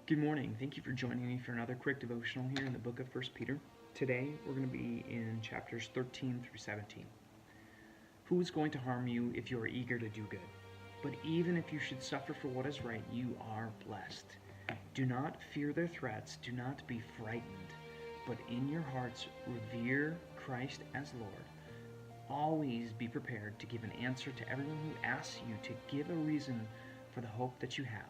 Good morning. Thank you for joining me for another quick devotional here in the book of 1 Peter. Today we're going to be in chapters 13 through 17. Who is going to harm you if you are eager to do good? But even if you should suffer for what is right, you are blessed. Do not fear their threats, do not be frightened, but in your hearts revere Christ as Lord. Always be prepared to give an answer to everyone who asks you to give a reason for the hope that you have.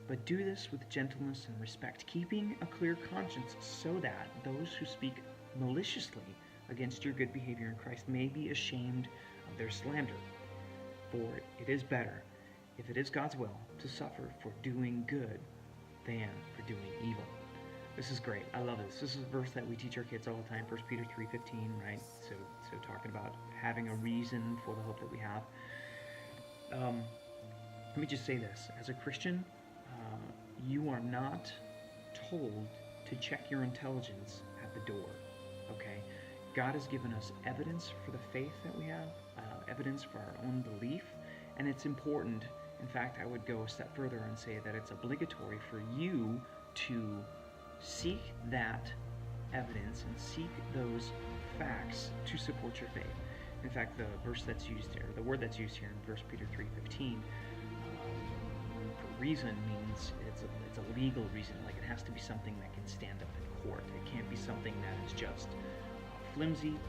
But do this with gentleness and respect, keeping a clear conscience, so that those who speak maliciously against your good behavior in Christ may be ashamed of their slander. For it is better, if it is God's will, to suffer for doing good than for doing evil. This is great. I love this. This is a verse that we teach our kids all the time, 1 Peter 3:15, right? So talking about having a reason for the hope that we have. Let me just say this. As a Christian, you are not told to check your intelligence at the door, okay? God has given us evidence for the faith that we have, evidence for our own belief, and it's important. In fact, I would go a step further and say that it's obligatory for you to seek that evidence and seek those facts to support your faith. In fact, the verse that's used here, the word that's used here in 1 Peter 3:15, for reason means it's a legal reason. Like, it has to be something that can stand up in court. It can't be something that is just flimsy.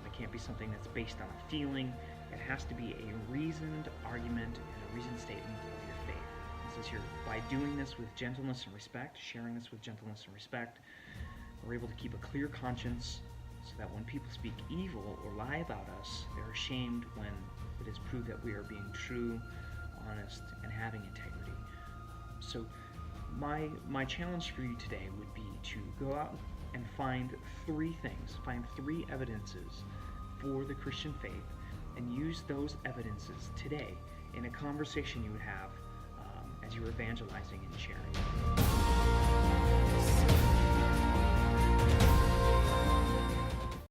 It can't be something that's based on a feeling. It has to be a reasoned argument and a reasoned statement of your faith. It says here, by doing this with gentleness and respect, sharing this with gentleness and respect, we're able to keep a clear conscience, so that when people speak evil or lie about us, they're ashamed when it is proved that we are being true, honest, and having integrity. So my challenge for you today would be to go out and find three evidences for the Christian faith, and use those evidences today in a conversation you would have as you were evangelizing and sharing.